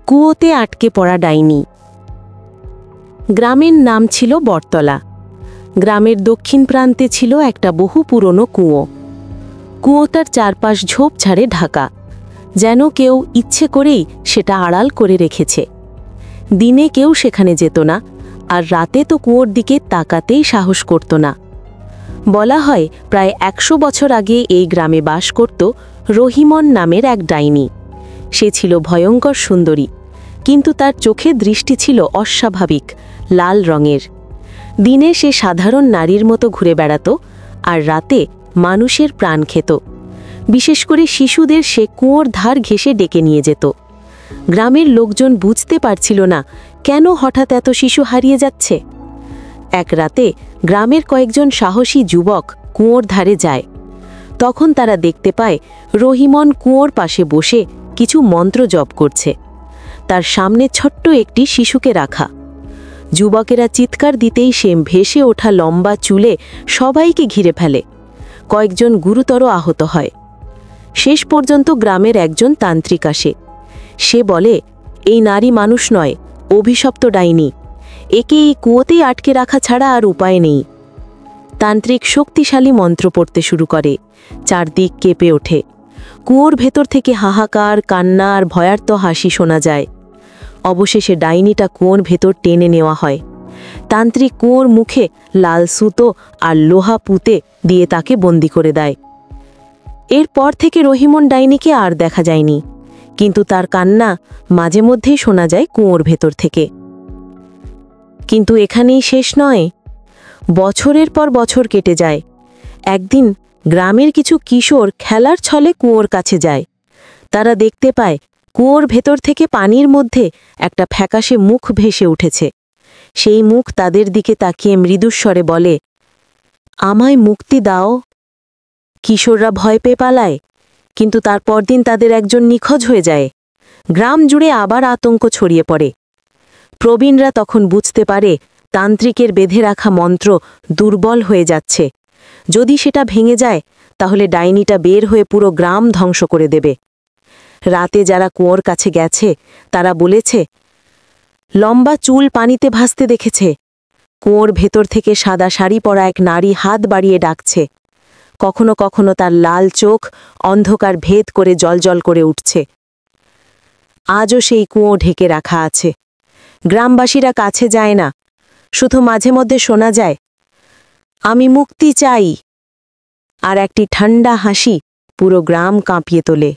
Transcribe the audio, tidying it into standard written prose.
কুয়োতে আটকে পড়া ডাইনি। গ্রামের নাম ছিল বটতলা। গ্রামের দক্ষিণ প্রান্তে ছিল একটা বহু পুরনো কুয়ো। কুয়োটার চারপাশ ঝোপঝাড়ে ঢাকা, যেন কেউ ইচ্ছে করেই সেটা আড়াল করে রেখেছে। দিনে কেউ সেখানে যেত না, আর রাতে তো কুয়োর দিকে তাকাতেই সাহস করত না। বলা হয় প্রায় 100 বছর আগে এই গ্রামে বাস করত রহিমন নামের এক ডাইনি। সে ছিল ভয়ঙ্কর সুন্দরী, কিন্তু তার চোখে দৃষ্টি ছিল অস্বাভাবিক লাল রঙের। দিনে সে সাধারণ নারীর মতো ঘুরে বেড়াত, আর রাতে মানুষের প্রাণ খেত। বিশেষ করে শিশুদের সে কুয়োর ধার ঘেঁষে ডেকে নিয়ে যেত। গ্রামের লোকজন বুঝতে পারছিল না কেন হঠাৎ এত শিশু হারিয়ে যাচ্ছে। এক রাতে গ্রামের কয়েকজন সাহসী যুবক কুয়োর ধারে যায়। তখন তারা দেখতে পায় রহিমন কুয়োর পাশে বসে কিছু মন্ত্র জপ করছে। তার সামনে ছোট্ট একটি শিশুকে রাখা। যুবকেরা চিৎকার দিতেই সে ভেসে ওঠা লম্বা চুলে সবাইকে ঘিরে ফেলে। কয়েকজন গুরুতর আহত হয়। শেষ পর্যন্ত গ্রামের একজন তান্ত্রিক আসে। সে বলে, এই নারী মানুষ নয়, অভিশপ্ত ডাইনি। একে এই কুয়োতেই আটকে রাখা ছাড়া আর উপায় নেই। তান্ত্রিক শক্তিশালী মন্ত্র পড়তে শুরু করে। চারদিক কেঁপে ওঠে। কুয়োর ভেতর থেকে হাহাকার, কান্না আর ভয়ার্ত হাসি শোনা যায়। অবশেষে ডাইনিটা কুয়োর ভেতর টেনে নেওয়া হয়। তান্ত্রিক কুয়োর মুখে লাল সুতো আর লোহা পুঁতে দিয়ে তাকে বন্দি করে দেয়। এরপর থেকে রহিমন ডাইনিকে আর দেখা যায়নি, কিন্তু তার কান্না মাঝে মধ্যেই শোনা যায় কুয়োর ভেতর থেকে। কিন্তু এখানেই শেষ নয়। বছরের পর বছর কেটে যায়। একদিন গ্রামের কিছু কিশোর খেলার ছলে কুয়োর কাছে যায়। তারা দেখতে পায় কুয়োর ভেতর থেকে পানির মধ্যে একটা ফ্যাকাশে মুখ ভেসে উঠেছে। সেই মুখ তাদের দিকে তাকিয়ে মৃদুস্বরে বলে, আমায় মুক্তি দাও। কিশোররা ভয় পেয়ে পালায়, কিন্তু তার পরদিন তাদের একজন নিখোঁজ হয়ে যায়। গ্রাম জুড়ে আবার আতঙ্ক ছড়িয়ে পড়ে। প্রবীণরা তখন বুঝতে পারে তান্ত্রিকের বেঁধে রাখা মন্ত্র দুর্বল হয়ে যাচ্ছে। যদি সেটা ভেঙে যায়, তাহলে ডাইনিটা বের হয়ে পুরো গ্রাম ধ্বংস করে দেবে। রাতে যারা কুয়োর কাছে গেছে তারা বলেছে, লম্বা চুল পানিতে ভাসতে দেখেছে। কুয়োর ভেতর থেকে সাদা শাড়ি পরা এক নারী হাত বাড়িয়ে ডাকছে। কখনো কখনো তার লাল চোখ অন্ধকার ভেদ করে জ্বলজ্বল করে উঠছে। আজও সেই কুয়ো ঢেকে রাখা আছে। গ্রামবাসীরা কাছে যায় না, শুধু মাঝে মধ্যে শোনা যায়, আমি মুক্তি চাই। আর একটি ঠান্ডা হাসি পুরো গ্রাম কাঁপিয়ে তোলে।